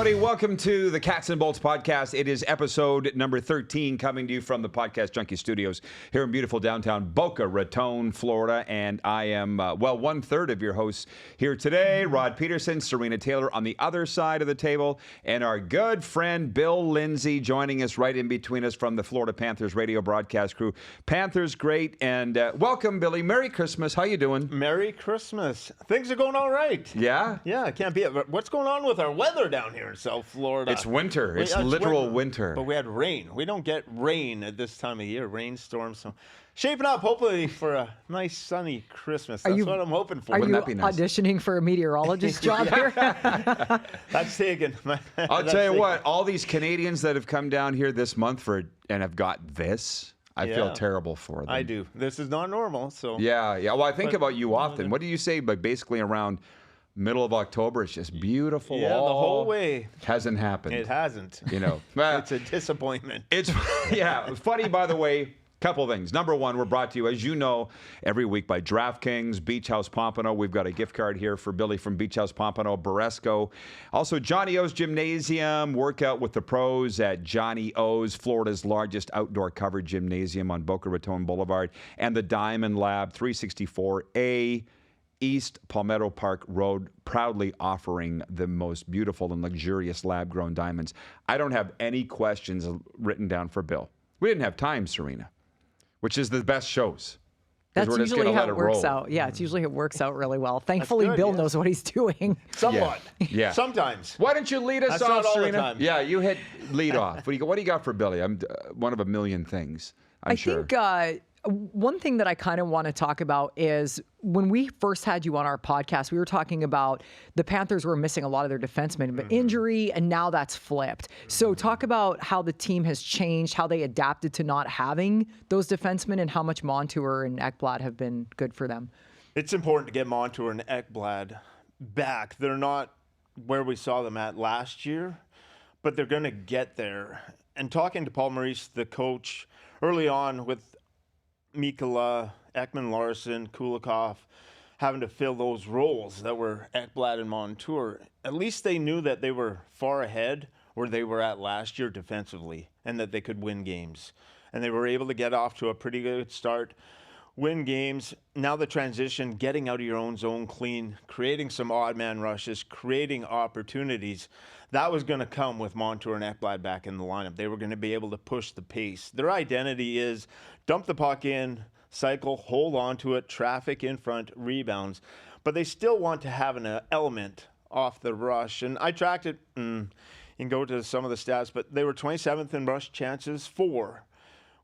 everybody. Welcome to the Cats and Bolts podcast. It is episode number 13 coming to you from the Podcast Junkie Studios here in beautiful downtown Boca Raton, Florida. And I am, one-third of your hosts here today. Rod Peterson, Serena Taylor on the other side of the table, and our good friend Bill Lindsay joining us right in between us from the Florida Panthers radio broadcast crew. Panthers great, and welcome, Billy. Merry Christmas. How you doing? Merry Christmas. Things are going all right. Yeah? Yeah, I can't be it. What's going on with our weather down here in South Florida? It's winter. It's literal winter. But we had rain. We don't get rain at this time of year, rainstorms. So shaping up, hopefully, for a nice sunny Christmas. That's what I'm hoping for. Wouldn't that be nice? Auditioning for a meteorologist job here? That's taken. I'll tell you what, all these Canadians that have come down here this month and have got this, I feel terrible for them. I do. This is not normal. So Yeah. Well, I think about you often. What do you say? But basically around middle of October, it's just beautiful. Yeah, the whole way. Hasn't happened. It hasn't. You know, It's a disappointment. It's funny, by the way. Couple things. Number one, we're brought to you, as you know, every week by DraftKings, Beach House Pompano. We've got a gift card here for Billy from Beach House Pompano, Boresco. Also, Johnny O's Gymnasium. Workout with the pros at Johnny O's, Florida's largest outdoor covered gymnasium on Boca Raton Boulevard. And the Diamond Lab, 364A East Palmetto Park Road, proudly offering the most beautiful and luxurious lab-grown diamonds. I don't have any questions written down for Bill. We didn't have time, Serena. Which is the best shows. That's usually how it works out. Yeah, it's usually it works out really well. Thankfully, Bill knows what he's doing. Somewhat. Yeah. Sometimes. Why don't you lead us That's off, not all the Serena? time. Yeah, you hit lead off. What do you got for Billy? I'm one of a million things, I'm sure. I think one thing that I kind of want to talk about is when we first had you on our podcast, we were talking about the Panthers were missing a lot of their defensemen, but injury, and now that's flipped. So talk about how the team has changed, how they adapted to not having those defensemen, and how much Montour and Ekblad have been good for them. It's important to get Montour and Ekblad back. They're not where we saw them at last year, but they're going to get there. And talking to Paul Maurice, the coach, early on with Mikkola, Ekman-Larsson, Kulikov, having to fill those roles that were Ekblad and Montour, at least they knew that they were far ahead where they were at last year defensively and that they could win games. And they were able to get off to a pretty good start, win games. Now the transition, getting out of your own zone clean, creating some odd man rushes, creating opportunities, that was going to come with Montour and Ekblad back in the lineup. They were going to be able to push the pace. Their identity is dump the puck in, cycle, hold on to it, traffic in front, rebounds. But they still want to have an element off the rush. And I tracked it, you can go to some of the stats, but they were 27th in rush chances, 4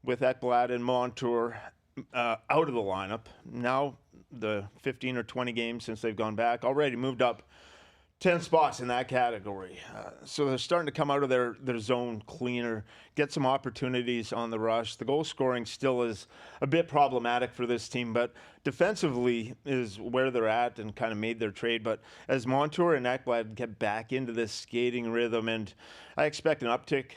with Ekblad and Montour out of the lineup. Now the 15 or 20 games since they've gone back, already moved up 10 spots in that category. So they're starting to come out of their zone cleaner, get some opportunities on the rush. The goal scoring still is a bit problematic for this team, but defensively is where they're at and kind of made their trade. But as Montour and Ekblad get back into this skating rhythm, and I expect an uptick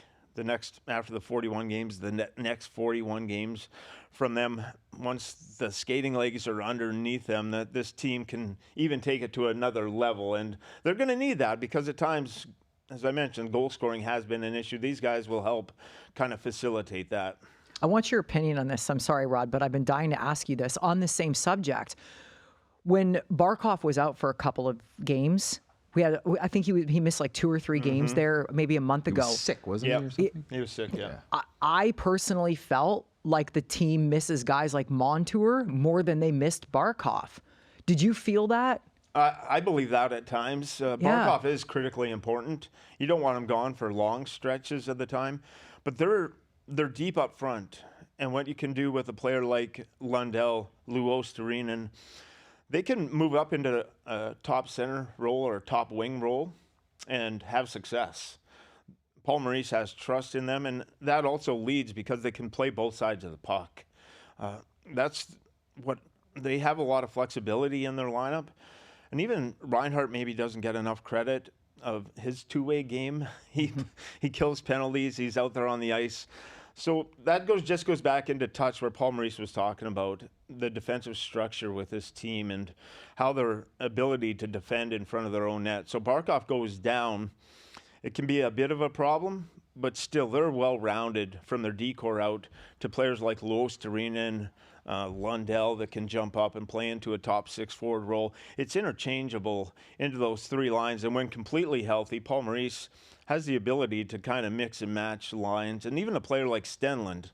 after the 41 games, the next 41 games from them, once the skating legs are underneath them, that this team can even take it to another level. And they're going to need that because at times, as I mentioned, goal scoring has been an issue. These guys will help kind of facilitate that. I want your opinion on this. I'm sorry, Rod, but I've been dying to ask you this on the same subject. When Barkov was out for a couple of games, I think he missed like 2 or 3 games there maybe a month ago. He was sick, wasn't he? Or something? He was sick, yeah. I personally felt like the team misses guys like Montour more than they missed Barkov. Did you feel that? I believe that at times. Barkov is critically important. You don't want him gone for long stretches of the time, but they're deep up front. And what you can do with a player like Lundell, Luostarinen, they can move up into a top center role or a top wing role and have success. Paul Maurice has trust in them, and that also leads because they can play both sides of the puck. That's what they have, a lot of flexibility in their lineup. And even Reinhart maybe doesn't get enough credit of his two-way game. He kills penalties. He's out there on the ice. So that just goes back into touch where Paul Maurice was talking about the defensive structure with this team and how their ability to defend in front of their own net. So Barkov goes down, it can be a bit of a problem, but still they're well-rounded from their decor out to players like Luostarinen, Lundell that can jump up and play into a top six forward role. It's interchangeable into those three lines, and when completely healthy, Paul Maurice has the ability to kind of mix and match lines. And even a player like Stenlund,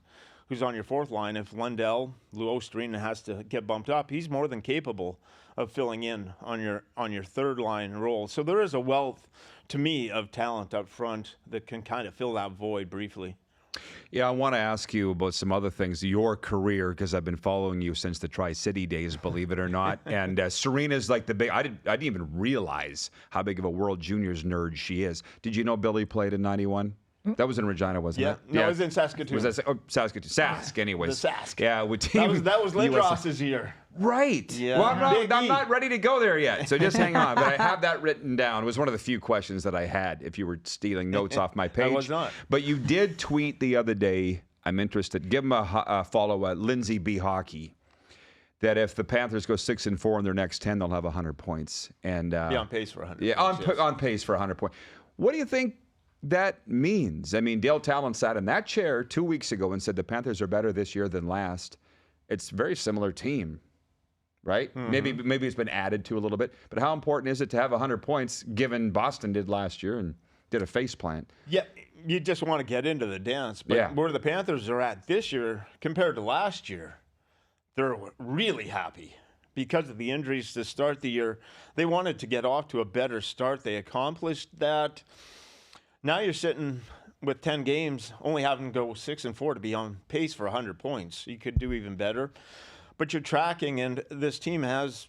who's on your fourth line, if Lundell, Luostarinen has to get bumped up, he's more than capable of filling in on your third line role. So there is a wealth, to me, of talent up front that can kind of fill that void briefly. Yeah, I want to ask you about some other things. Your career, because I've been following you since the Tri-City days, believe it or not. And Serena's like the big. I didn't even realize how big of a World Juniors nerd she is. Did you know Billy played in '91? That was in Regina, wasn't it? No, it was in Saskatoon. Was that Saskatoon? Sask, anyways. The Sask. Yeah, that was Lindros's year. Right. Yeah. Well, I'm not ready to go there yet, so just hang on. But I have that written down. It was one of the few questions that I had if you were stealing notes off my page. I was not. But you did tweet the other day, I'm interested, give him a follow at Lindsay B. Hockey, that if the Panthers go 6-4 in their next 10, they'll have 100 points. And be on pace for 100 Yeah, points, on pace for 100 points. What do you think that means? I mean, Dale Talon sat in that chair 2 weeks ago and said the Panthers are better this year than last. It's a very similar team. Right? Mm-hmm. Maybe it's been added to a little bit. But how important is it to have 100 points given Boston did last year and did a faceplant? Yeah, you just want to get into the dance. But where the Panthers are at this year compared to last year, they're really happy because of the injuries to start the year. They wanted to get off to a better start. They accomplished that. Now you're sitting with 10 games, only having to go 6-4 to be on pace for 100 points. You could do even better. But you're tracking, and this team has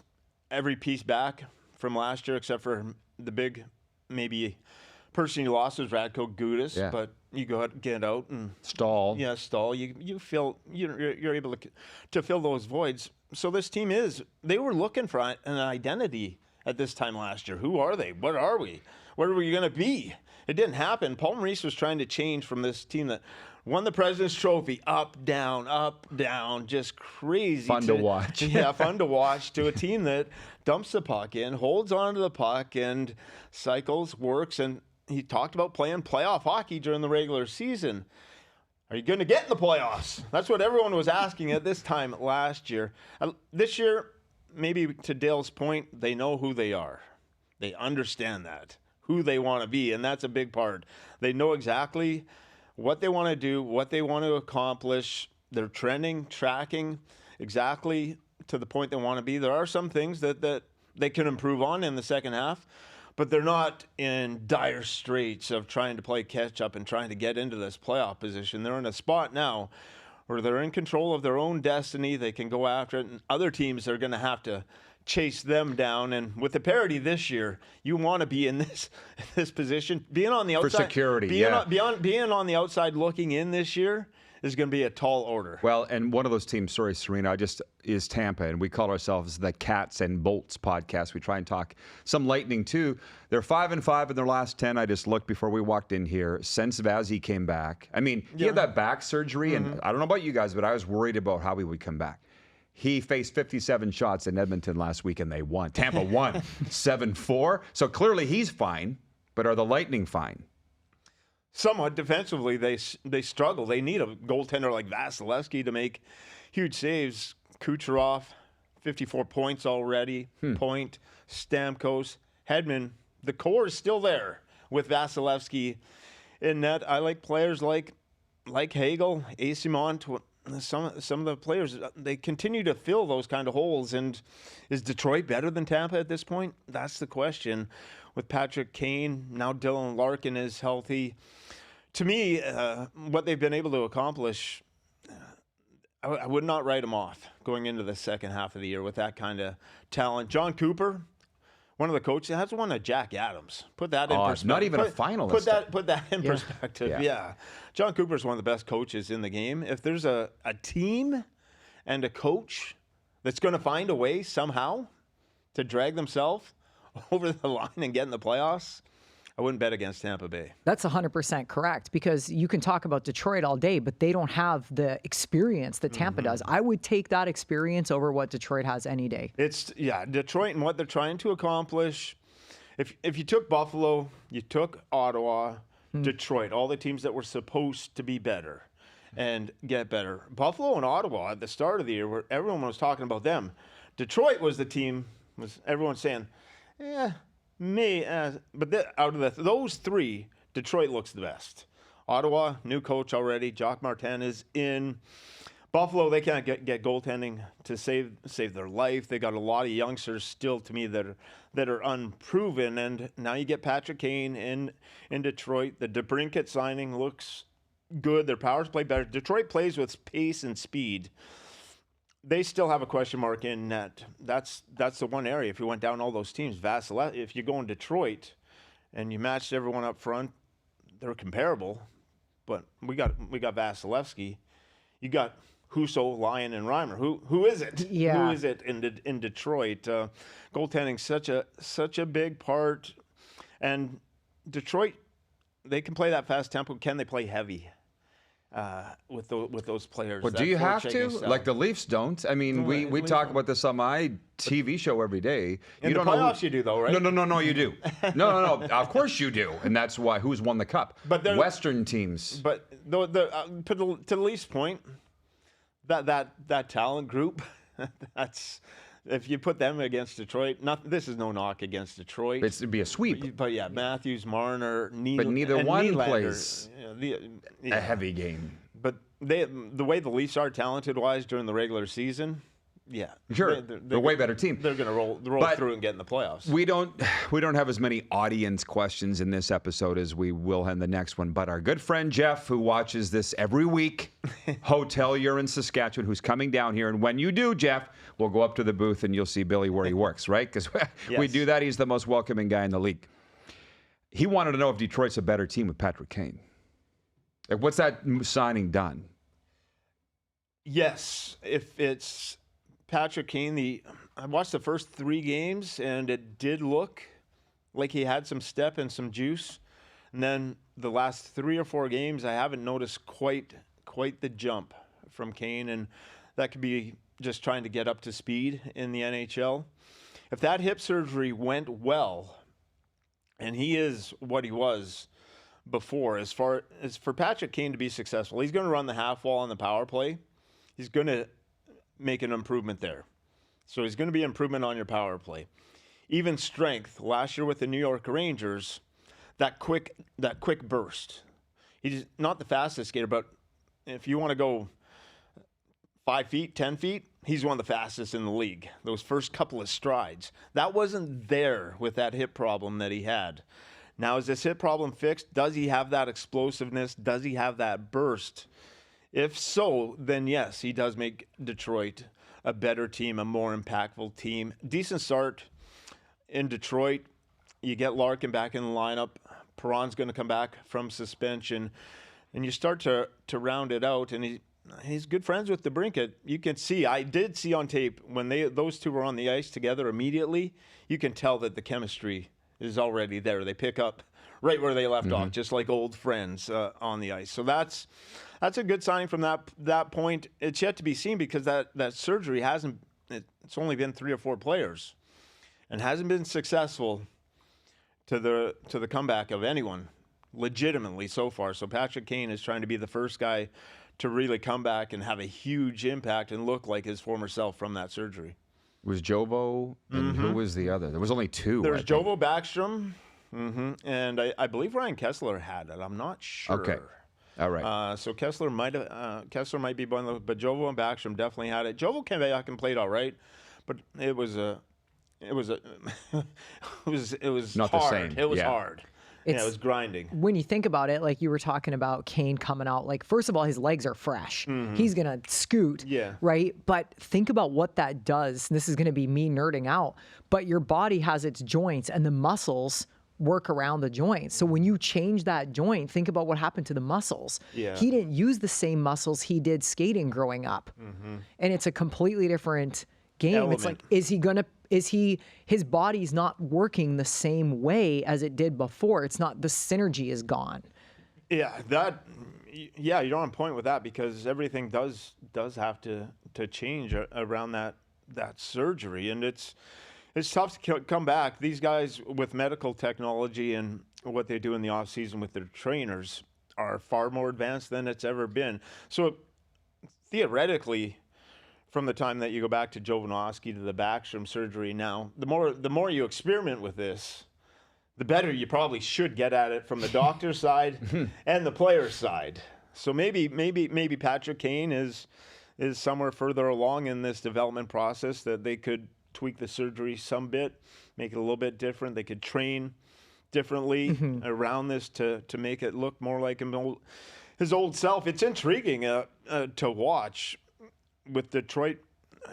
every piece back from last year except for the big, maybe person you lost was Radko Gudas. Yeah. But you go out, get out and Stahl. Yeah, Stahl. You feel you're able to fill those voids. So this team they were looking for an identity at this time last year. Who are they? What are we? What are we going to be? It didn't happen. Paul Maurice was trying to change from this team that won the President's Trophy, up, down, just crazy. Fun to watch. Yeah, fun to watch, to a team that dumps the puck in, holds onto the puck, and cycles, works. And he talked about playing playoff hockey during the regular season. Are you going to get in the playoffs? That's what everyone was asking at this time last year. This year, maybe to Dale's point, they know who they are. They understand that, who they want to be, and that's a big part. They know exactly what they want to do, what they want to accomplish. They're tracking exactly to the point they want to be. There are some things that they can improve on in the second half, but they're not in dire straits of trying to play catch up and trying to get into this playoff position. They're in a spot now where they're in control of their own destiny. They can go after it, and other teams are going to have to chase them down. And with the parity this year, you want to be in this position, being on the outside for security. Being on the outside looking in this year is going to be a tall order. Well, and one of those teams, sorry, Serena, is Tampa, and we call ourselves the Cats and Bolts podcast. We try and talk some Lightning too. They're 5-5 in their last 10. I just looked before we walked in here. Since Vazzy came back, I mean, he had that back surgery, and I don't know about you guys, but I was worried about how he would come back. He faced 57 shots in Edmonton last week, and they won. Tampa won 7-4. So clearly he's fine, but are the Lightning fine? Somewhat defensively, they struggle. They need a goaltender like Vasilevsky to make huge saves. Kucherov, 54 points already. Point, Stamkos, Hedman. The core is still there with Vasilevsky in net. I like players like Hagel, Esimont. Some of the players, they continue to fill those kind of holes. And is Detroit better than Tampa at this point? That's the question. With Patrick Kane, now Dylan Larkin is healthy. To me, what they've been able to accomplish, I would not write them off going into the second half of the year with that kind of talent. John Cooper, one of the coaches, has one of Jack Adams. Put that in perspective. Not even a finalist. Put that in perspective. Yeah. John Cooper is one of the best coaches in the game. If there's a team and a coach that's going to find a way somehow to drag themselves over the line and get in the playoffs, I wouldn't bet against Tampa Bay. That's 100% correct, because you can talk about Detroit all day, but they don't have the experience that Tampa does. I would take that experience over what Detroit has any day. Detroit and what they're trying to accomplish. if you took Buffalo, you took Ottawa, Detroit, all the teams that were supposed to be better and get better. Buffalo and Ottawa at the start of the year, where everyone was talking about them. Detroit was the team, was everyone saying, but out of those three, Detroit looks the best. Ottawa, new coach already. Jacques Martin is in. Buffalo, they can't get goaltending to save their life. They got a lot of youngsters still, to me, that are unproven. And now you get Patrick Kane in Detroit. The DeBrincat signing looks good. Their powers play better. Detroit plays with pace and speed. They still have a question mark in net. That's the one area. If you went down all those teams, if you go in Detroit and you matched everyone up front, they're comparable. But we got Vasilevsky. You got Husso, Lyon, and Reimer. Who is it? Yeah. Who is it in Detroit? Goaltending such a big part. And Detroit, they can play that fast tempo. Can they play heavy with those players? Well, do you have to? Like the Leafs don't. I mean, we talk about this on my TV show every day. In the playoffs, you do though, right? No, you do. No. Of course you do, and that's why. Who's won the cup? But Western teams. But to the Leafs' point, that talent group, that's. If you put them against Detroit, this is no knock against Detroit. It'd be a sweep. But yeah, Matthews, Marner, but neither one Nylander, plays a heavy game. But the way the Leafs are talented-wise during the regular season, yeah, sure, they're a way better team. They're going to roll through and get in the playoffs. We don't have as many audience questions in this episode as we will in the next one. But our good friend Jeff, who watches this every week, hotel, you're in Saskatchewan, who's coming down here, and when you do, Jeff, we'll go up to the booth and you'll see Billy where he works, right? Because we do that. He's the most welcoming guy in the league. He wanted to know if Detroit's a better team with Patrick Kane. Like, what's that signing done? Yes, if it's Patrick Kane, I watched the first 3 games, and it did look like he had some step and some juice. And then the last 3 or 4 games, I haven't noticed quite the jump from Kane, and that could be just trying to get up to speed in the NHL. If that hip surgery went well, and he is what he was before, as far as for Patrick Kane to be successful, he's going to run the half wall on the power play. He's going to make an improvement there. So he's going to be improvement on your power play. Even strength, last year with the New York Rangers, that quick burst. He's not the fastest skater, but if you want to go 5 feet, 10 feet, he's one of the fastest in the league. Those first couple of strides. That wasn't there with that hip problem that he had. Now, is this hip problem fixed? Does he have that explosiveness? Does he have that burst? If so, then yes, he does make Detroit a better team, a more impactful team. Decent start in Detroit. You get Larkin back in the lineup. Perron's going to come back from suspension. And you start to round it out. And he's good friends with DeBrincat. You can see, I did see on tape, when those two were on the ice together immediately, you can tell that the chemistry is already there. They pick up right where they left off, just like old friends on the ice. So that's a good sign from that point. It's yet to be seen because that surgery it's only been 3 or 4 players and hasn't been successful to the comeback of anyone legitimately so far. So Patrick Kane is trying to be the first guy to really come back and have a huge impact and look like his former self from that surgery. It was Jovo, and who was the other? There was only 2. There's Jovo Backstrom, and I believe Ryan Kessler had it. I'm not sure. Okay. All right. So Kessler might be one of the, but Jovo and Backstrom definitely had it. Jovo came back and played all right, but it was not the hard. same. It was hard. It was grinding. When you think about it, like you were talking about Kane coming out, like first of all, his legs are fresh. He's going to scoot, right? But think about what that does. This is going to be me nerding out, but your body has its joints and the muscles work around the joints. So when you change that joint, think about what happened to the muscles. Yeah. He didn't use the same muscles he did skating growing up. And it's a completely different game. It's like, his body's not working the same way as it did before. It's not, the synergy is gone. Yeah, you're on point with that because everything does have to change around that surgery, and it's it's tough to come back. These guys with medical technology and what they do in the off season with their trainers are far more advanced than it's ever been. So theoretically, from the time that you go back to Jovanovski to the Backstrom surgery now, the more you experiment with this, the better you probably should get at it from the doctor's side and the player's side. So maybe Patrick Kane is somewhere further along in this development process that they could tweak the surgery some bit, make it a little bit different. They could train differently around this to make it look more like his old self. It's intriguing to watch with Detroit.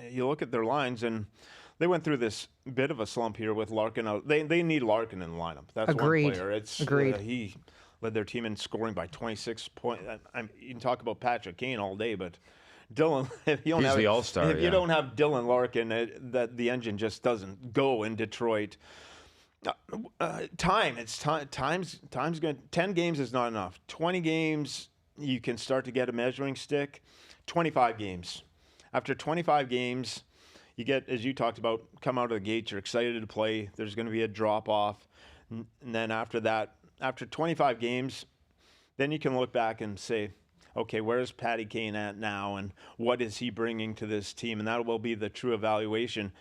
You look at their lines, and they went through this bit of a slump here with Larkin out. They need Larkin in the lineup. That's Agreed. one player. Agreed. He led their team in scoring by 26 points. You can talk about Patrick Kane all day, but Dylan, if you don't He's have the all-star, if you don't have Dylan Larkin, that the engine just doesn't go in Detroit. Time's good. 10 games is not enough. 20 games, you can start to get a measuring stick. 25 games. After 25 games, you get, as you talked about, come out of the gate, you're excited to play. There's going to be a drop-off. And then after that, after 25 games, then you can look back and say, okay, where's Patty Kane at now, and what is he bringing to this team? And that will be the true evaluation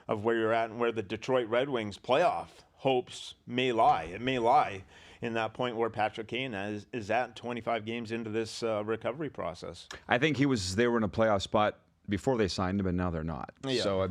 of where you're at and where the Detroit Red Wings playoff hopes may lie. It may lie in that point where Patrick Kane is at 25 games into this recovery process. I think they were in a playoff spot before they signed him, and now they're not. Yeah. So a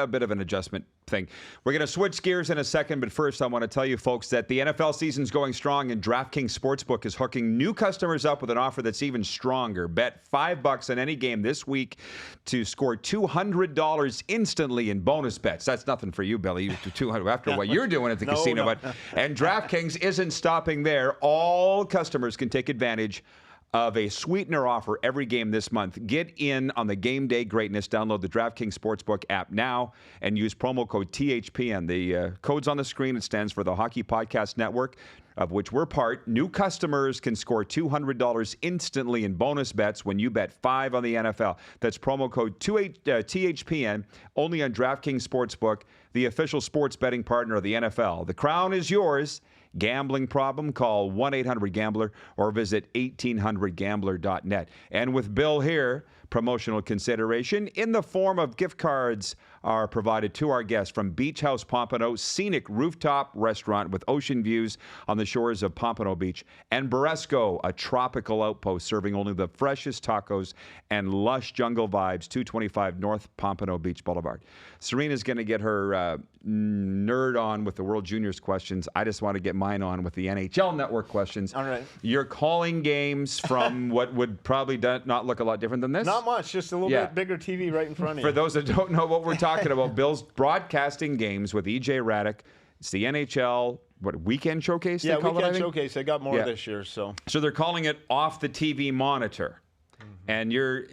bit of an adjustment thing. We're going to switch gears in a second, but first I want to tell you folks that the NFL season's going strong, and DraftKings Sportsbook is hooking new customers up with an offer that's even stronger. Bet $5 on any game this week to score $200 instantly in bonus bets. That's nothing for you, Billy, $200 after what you're doing at the casino. No. And DraftKings isn't stopping there. All customers can take advantage of a sweetener offer every game this month. Get in on the game day greatness. Download the DraftKings Sportsbook app now and use promo code THPN. The code's on the screen. It stands for the Hockey Podcast Network, of which we're part. New customers can score $200 instantly in bonus bets when you bet $5 on the NFL. That's promo code THPN, only on DraftKings Sportsbook, the official sports betting partner of the NFL. The crown is yours. Gambling problem? Call 1-800-GAMBLER or visit 1800gambler.net. And with Bill here, promotional consideration in the form of gift cards are provided to our guests from Beach House Pompano, scenic rooftop restaurant with ocean views on the shores of Pompano Beach, and Beresco, a tropical outpost serving only the freshest tacos and lush jungle vibes, 225 North Pompano Beach Boulevard. Serena's going to get her nerd on with the World Juniors questions. I just want to get mine on with the NHL Network questions. All right. You're calling games from what would probably not look a lot different than this? Not much, just a little bit bigger TV right in front of you. For those that don't know what we're talking about, Bill's broadcasting games with EJ Raddick. It's the NHL, weekend showcase? Yeah, they call weekend it, showcase. They got more this year, so. So they're calling it off the TV monitor. Mm-hmm. And you're,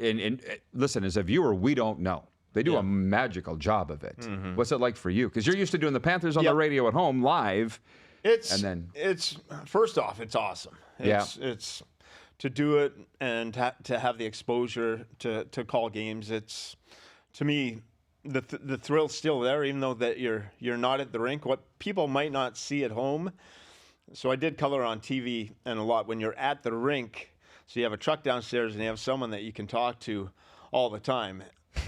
listen, as a viewer, we don't know. They do a magical job of it. Mm-hmm. What's it like for you? Because you're used to doing the Panthers on the radio at home live. It's first off, it's awesome. It's to do it and to have the exposure to call games. It's, to me, the thrill's still there, even though that you're not at the rink. What people might not see at home. So I did color on TV and a lot when you're at the rink. So you have a truck downstairs and you have someone that you can talk to all the time.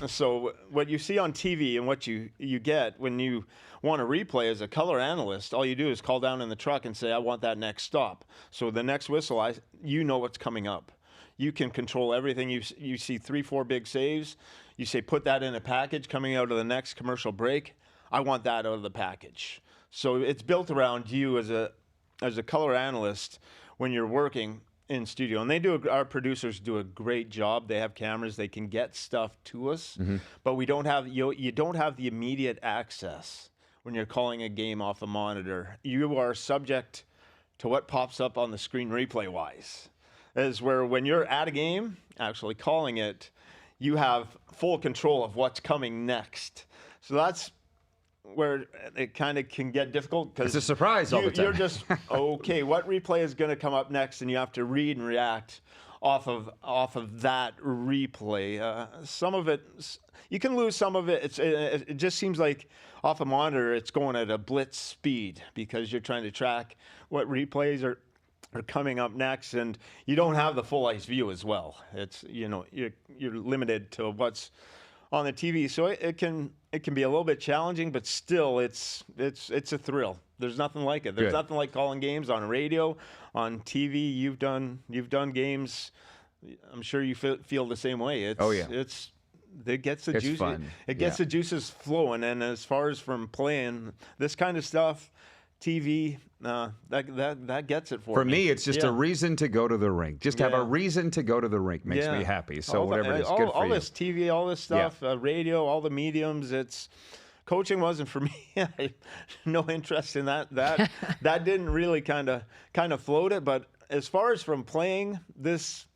So what you see on TV and what you get when you want to replay as a color analyst, all you do is call down in the truck and say, I want that next stop. So the next whistle, you know what's coming up. You can control everything. You see 3-4 big saves. You say, put that in a package coming out of the next commercial break. I want that out of the package. So it's built around you as a color analyst when you're working in studio, and our producers do a great job. They have cameras, they can get stuff to us, but we don't have you don't have the immediate access when you're calling a game off a monitor. You are subject to what pops up on the screen replay wise. Is where when you're at a game, actually calling it, you have full control of what's coming next. So that's where it kind of can get difficult, because it's a surprise all the time. You're just, okay, what replay is going to come up next, and you have to read and react off of that replay. Some of it, you can lose some of it. It just seems like off a monitor, it's going at a blitz speed because you're trying to track what replays are coming up next, and you don't have the full ice view as well. It's you're limited to what's on the TV, so it can be a little bit challenging, but still it's a thrill. There's nothing like it. There's Good. nothing like calling games on radio, on TV. You've done games. I'm sure you feel the same way. It gets the It's juice. fun. It gets the juices flowing. And as far as from playing this kind of stuff, TV, that gets it For me. me, it's just a reason to go to the rink. Just have a Yeah. reason to go to the rink makes me happy. So whatever it is, good for all you. this TV, all this stuff, radio, all the mediums. It's coaching wasn't for me. I had no interest in that. That didn't really kind of float it. But as far as from playing, this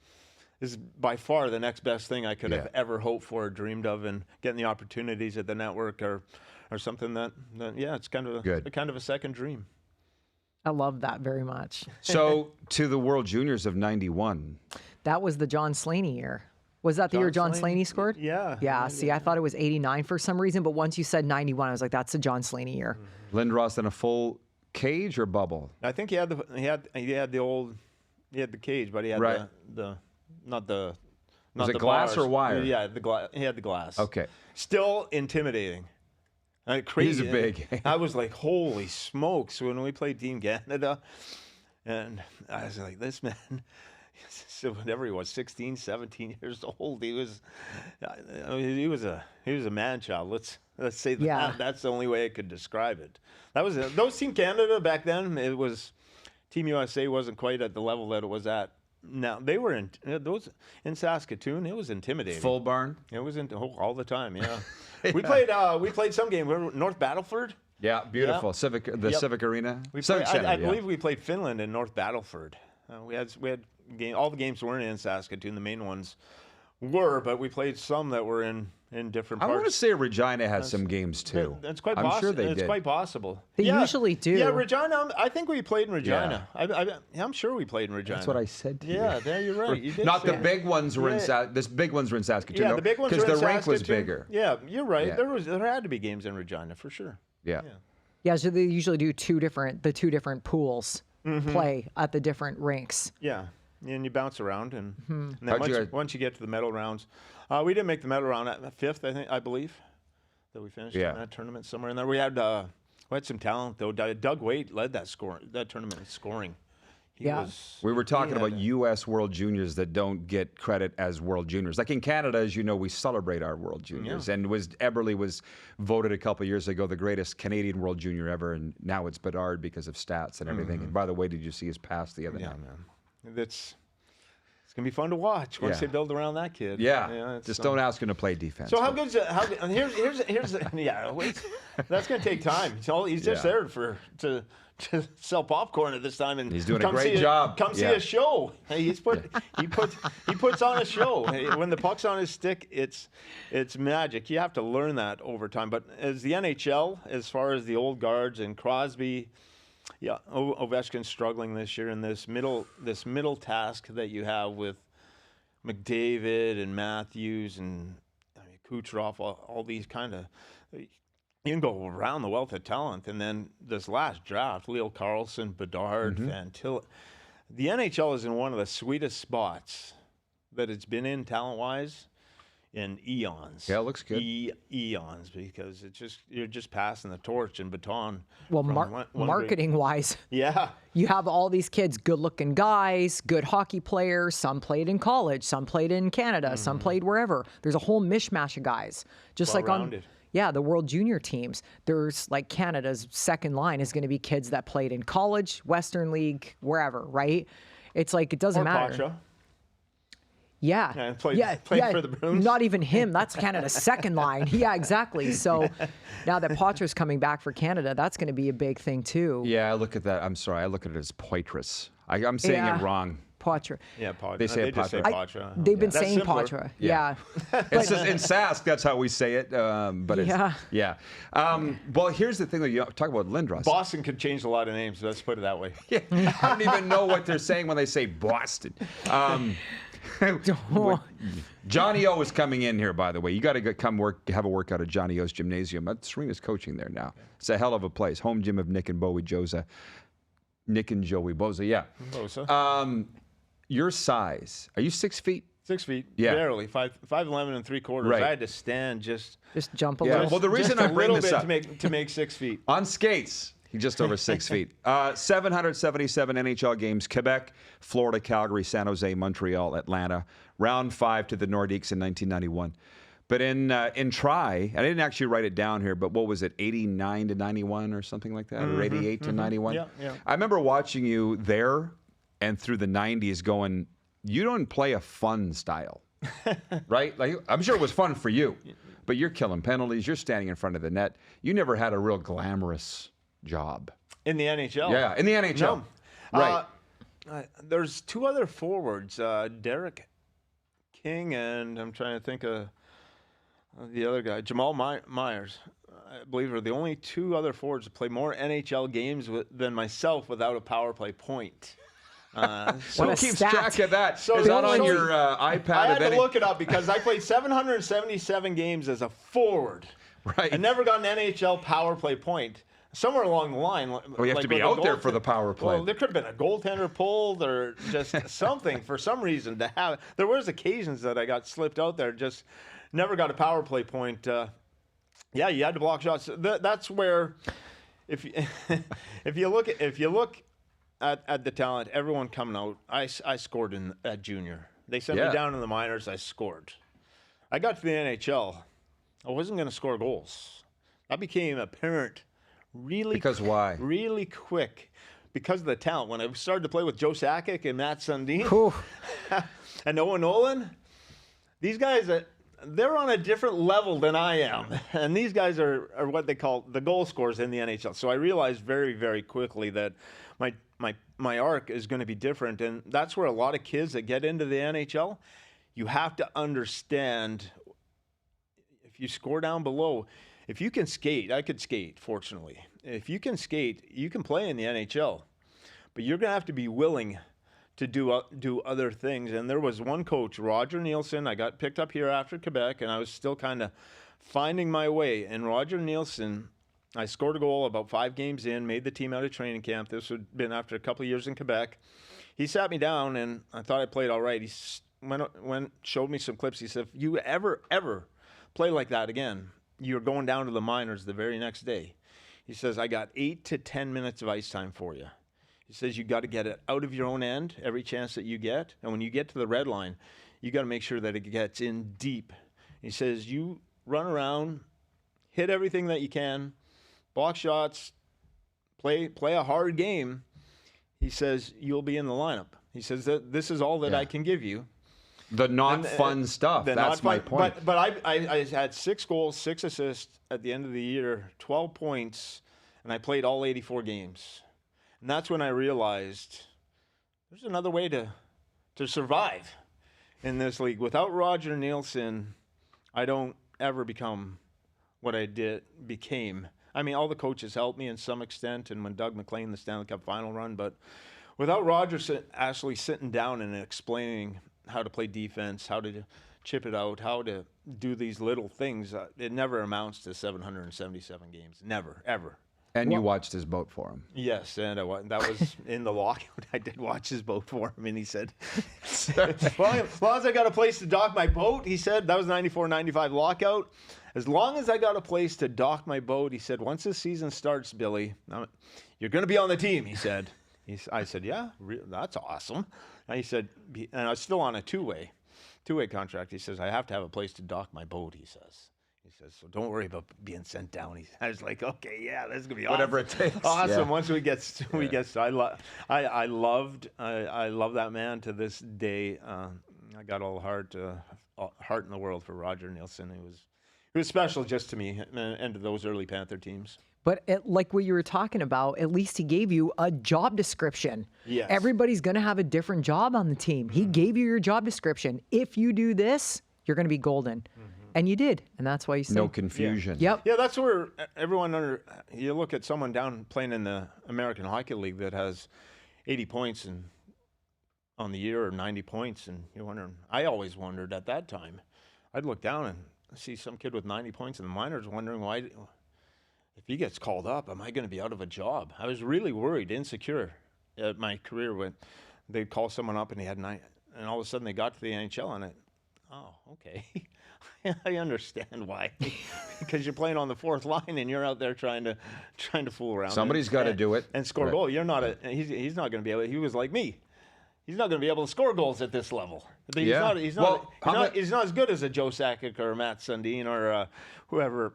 is by far the next best thing I could have ever hoped for, or dreamed of, and getting the opportunities at the network or something that it's kind of a second dream. I love that very much. So to the World Juniors of '91. That was the John Slaney year. Was that the year John Slaney scored? Yeah. Yeah. See, I thought it was 89 for some reason, but once you said 91, I was like, that's the John Slaney year. Lindros in a full cage or bubble? I think he had the cage, but he had not the it glass bars. or wire? Yeah, he had the glass. Okay. Still intimidating. Crazy. He's big. I was like, holy smokes, when we played Team Canada. And I was like, this man, so whatever he was, 16, 17 years old, he was a man child. Let's say that. Yeah. That's the only way I could describe it. Those Team Canada back then, it was, Team USA wasn't quite at the level that it was at. Now they were in Saskatoon. It was intimidating. Full barn? It was all the time. Yeah, we played some game. North Battleford. Yeah, beautiful. Yeah. Civic Arena. Civic Center, I believe we played Finland in North Battleford. We had all the games weren't in Saskatoon. The main ones were, but we played some that were in different I parts. want to say Regina has some games too. That's quite I'm possible. sure they It's did. quite possible. They usually do. Yeah, Regina. I think we played in Regina. I'm sure we played in Regina. That's what I said to you. Yeah, you're right. You did Not say the big ones were in Yeah. the big ones were in Saskatoon. Yeah, the big ones were in because the rink was Saskatoon. bigger. Yeah, you're right. Yeah. There had to be games in Regina for sure. Yeah. Yeah, so they usually do two different pools play at the different rinks. Yeah, and you bounce around, and, and then How'd you- once you get to the medal rounds, we didn't make the medal round at fifth, I believe, that we finished in that tournament somewhere in there. We had some talent though. Doug Waite led that tournament in scoring. We were talking about U.S. World Juniors that don't get credit as World Juniors. Like in Canada, as you know, we celebrate our World Juniors. And Eberle was voted a couple years ago the greatest Canadian World Junior ever, and now it's Bedard because of stats and everything. And by the way, did you see his pass the other night? Man. It's gonna be fun to watch once they build around that kid. Yeah, just don't ask him to play defense. So how good is it? Here's that's gonna take time. He's just there to sell popcorn at this time, and he's doing a great job. Come see a show. He puts on a show. When the puck's on his stick, it's magic. You have to learn that over time. But as the NHL, as far as the old guards and Crosby, Ovechkin's struggling this year in this middle task that you have with McDavid and Matthews and Kucherov, all these kind of. You can go around the wealth of talent, and then this last draft, Leo Carlson, Bedard, Fantilli. The NHL is in one of the sweetest spots that it's been in talent-wise in eons. Yeah, it looks good. Eons, because you're just passing the torch and baton. Well, one marketing-wise, you have all these kids, good-looking guys, good hockey players. Some played in college, some played in Canada, some played wherever. There's a whole mishmash of guys, just like on. Yeah, the World Junior teams. There's like Canada's second line is going to be kids that played in college, Western League, wherever, right? It's like it doesn't matter. Pacha. Yeah. Played for the Bruins. Not even him. That's Canada's second line. Yeah, exactly. So now that Poitras's coming back for Canada, that's going to be a big thing too. Yeah, I look at that. I'm sorry. I look at it as Poitras. I'm saying it wrong. Poitras. Yeah, Poitras. They say just say Poitras. They've been That's saying simpler. Poitras. Yeah. It's just in Sask, that's how we say it. But it's, well, here's the thing that you talk about Lindros. Boston could change a lot of names. Let's put it that way. I don't even know what they're saying when they say Boston. Johnny O is coming in here, by the way. You got to come have a workout at Johnny O's gymnasium. Serena's coaching there now. It's a hell of a place. Home gym of Nick and Joey Boza. Yeah. Bosa. Your size. Are you 6 feet? 6 feet, Yeah. barely 5'11" and 3/4. Right. I had to stand just jump a Yeah. little. Well, the reason just I a bring little this bit up to make 6 feet. on skates. He's just over 6 feet. 777 NHL games: Quebec, Florida, Calgary, San Jose, Montreal, Atlanta. Round 5 to the Nordiques in 1991. But in try, I didn't actually write it down here, but what was it, 89 to 91 or something like that, or 88 to 91? Yeah, yeah. I remember watching you there and through the 90s, going, you don't play a fun style, right? Like, I'm sure it was fun for you, but you're killing penalties. You're standing in front of the net. You never had a real glamorous job. In the NHL. Yeah, in the NHL. No. Right. There's two other forwards, Derek King, and I'm trying to think of the other guy, Jamal Myers. I believe are the only two other forwards to play more NHL games than myself without a power play point. What Who a keeps stat. track of that? So Is that on so- your iPad? I had of any- to look it up because I played 777 games as a forward. Right. I never got an NHL power play point. Somewhere along the line, Well, you have to be out there for the power play. Well, there could have been a goaltender pulled or just something for some reason to have. There was occasions that I got slipped out there, just never got a power play point. Yeah, you had to block shots. That's where, if you, if you look at the talent, everyone coming out, I scored at junior. They sent Yeah. me down in the minors. I scored. I got to the NHL. I wasn't going to score goals. That became apparent really Because why? really quick because of the talent. When I started to play with Joe Sakic and Matt Sundin Whew. and Owen Nolan, these guys, they're on a different level than I am. And these guys are what they call the goal scorers in the NHL. So I realized very, very quickly that my arc is going to be different. And that's where a lot of kids that get into the NHL, you have to understand if you score down below, if you can skate, I could skate, fortunately. If you can skate, you can play in the NHL. But you're going to have to be willing to do other things. And there was one coach, Roger Nielsen. I got picked up here after Quebec, and I was still kind of finding my way. And Roger Nielsen, I scored a goal about 5 games in, made the team out of training camp. This would have been after a couple of years in Quebec. He sat me down, and I thought I played all right. He showed me some clips. He said, if you ever play like that again, you're going down to the minors the very next day. He says, I got 8 to 10 minutes of ice time for you. He says, you got to get it out of your own end every chance that you get. And when you get to the red line, you got to make sure that it gets in deep. He says, you run around, hit everything that you can, block shots, play a hard game. He says, you'll be in the lineup. He says, that this is all that I can give you. The not fun stuff. That's my point. But I had 6 goals, 6 assists at the end of the year, 12 points, and I played all 84 games. And that's when I realized there's another way to survive in this league. Without Roger Nielsen, I don't ever become what I became. I mean, all the coaches helped me in some extent, and when Doug McLean, the Stanley Cup final run, but without Roger actually sitting down and explaining how to play defense, how to chip it out, how to do these little things, it never amounts to 777 games. Never, ever. And you watched his boat for him. Yes, and that was in the lockout. I did watch his boat for him, and he said, as long as I got a place to dock my boat, he said, that was 94-95 lockout. As long as I got a place to dock my boat, he said, once the season starts, Billy, you're going to be on the team, he said. I said, yeah, that's awesome. And he said, and I was still on a two-way contract. He says, I have to have a place to dock my boat, he says. He says, so don't worry about being sent down. I was like, okay, yeah, that's gonna be awesome. Whatever it takes. Awesome. Yeah. Once we get, I love that man to this day. I got all heart in the world for Roger Nielsen. He was special just to me and to those early Panther teams. But like what you were talking about, at least he gave you a job description. Yes. Everybody's going to have a different job on the team. He gave you your job description. If you do this, you're going to be golden. And you did. And that's why you stayed. No confusion. Yep. Yeah, that's where everyone you look at someone down playing in the American Hockey League that has 80 points and on the year or 90 points, and you're wondering. I always wondered at that time. I'd look down and see some kid with 90 points in the minors, wondering why, if he gets called up, am I going to be out of a job? I was really worried, insecure at my career when they'd call someone up and he had 9, and all of a sudden they got to the NHL and okay. I understand why, because you're playing on the fourth line and you're out there trying to fool around. Somebody's got to do it and score a goal. You're not he's not going to be able. He was like me. He's not going to be able to score goals at this level. He's not as good as a Joe Sakic or a Matt Sundin or whoever,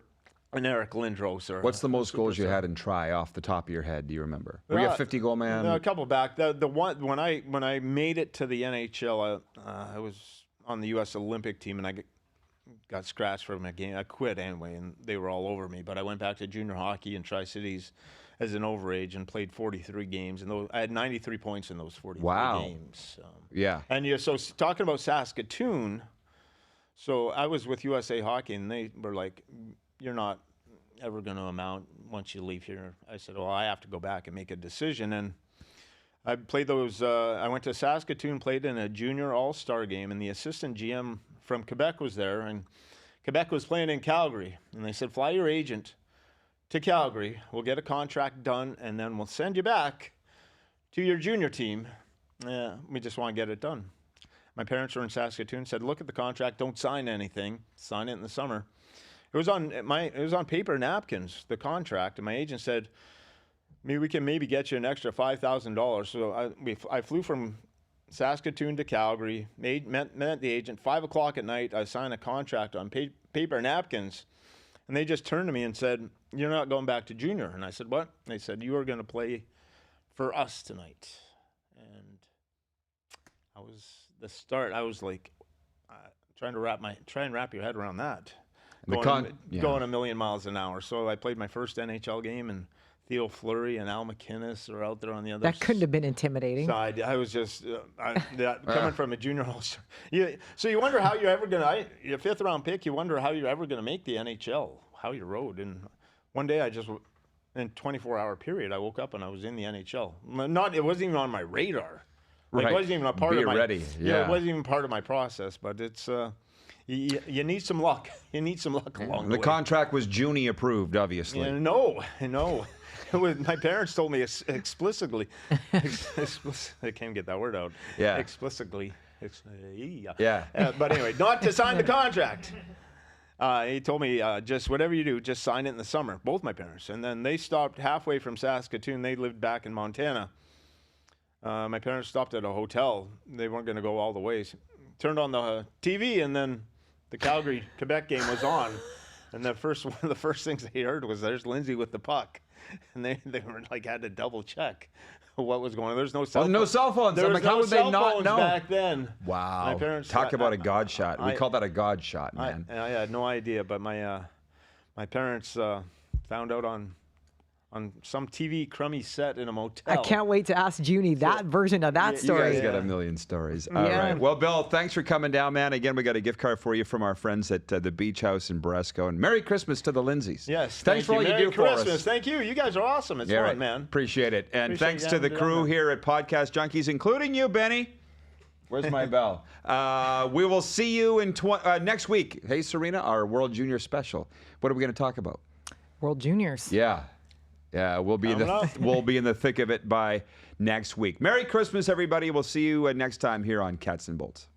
an Eric Lindros or. What's the most goals you had in try off the top of your head? Do you remember? Were you a 50-goal man? A couple back. The one when I made it to the NHL, I was on the U.S. Olympic team and I got scratched from a game. I quit anyway, and they were all over me. But I went back to junior hockey in Tri-Cities as an overage and played 43 games. And I had 93 points in those 43 games. Yeah. And so talking about Saskatoon, so I was with USA Hockey, and they were like, you're not ever going to amount once you leave here. I said, well, I have to go back and make a decision. And I played those. I went to Saskatoon, played in a junior all-star game, and the assistant GM from Quebec was there, and Quebec was playing in Calgary. And they said, fly your agent to Calgary. We'll get a contract done, and then we'll send you back to your junior team. We just want to get it done. My parents were in Saskatoon, said, look at the contract, don't sign anything. Sign it in the summer. It was on paper napkins, the contract, and my agent said, we can maybe get you an extra $5,000. So I flew from Saskatoon to Calgary, met the agent, 5 o'clock at night. I signed a contract on paper napkins, and they just turned to me and said, you're not going back to junior. And I said, what? And they said, you are going to play for us tonight. And I was like, trying to wrap your head around that. Going a million miles an hour. So I played my first NHL game, and Theo Fleury and Al McInnes are out there on the other side. That couldn't have been intimidating. I was just coming from a junior all-star. So you wonder how you're ever going to, your 5th round pick, you wonder how you're ever going to make the NHL, how you rode. And one day in a 24-hour period, I woke up and I was in the NHL. It wasn't even on my radar. It wasn't even a part of my. Ready. Yeah. It wasn't even part of my process, but it's. You need some luck. You need some luck along the way. The contract was Junie approved, obviously. Yeah, no. My parents told me explicitly. I can't get that word out. Yeah. Explicitly. Yeah. But anyway, not to sign the contract. He told me, just whatever you do, just sign it in the summer. Both my parents. And then they stopped halfway from Saskatoon. They lived back in Montana. My parents stopped at a hotel. They weren't going to go all the way. Turned on the TV, and then the Calgary-Quebec game was on. And one of the first things they heard was, there's Lindsay with the puck. And they were like, had to double check what was going on. There's no cell phones. No cell phones. There was how would they not know? Back then. Wow. My parents, Talk about a God shot. We call that a God shot, man. I had no idea, but my parents found out on some TV crummy set in a motel. I can't wait to ask Junie that version of that story. You guys got a million stories. All right. Well, Bill, thanks for coming down, man. Again, we got a gift card for you from our friends at the Beach House in Bresco. And Merry Christmas to the Lindsays. Yes. Thanks for all you do for us. Thank you. You guys are awesome. It's fun, man. Appreciate it. And thanks to the crew here at Podcast Junkies, including you, Benny. Where's my bell? We will see you in next week. Hey, Serena, our World Junior special. What are we going to talk about? World Juniors. Yeah. Yeah, we'll be in the thick of it by next week. Merry Christmas, everybody. We'll see you next time here on Cats and Bolts.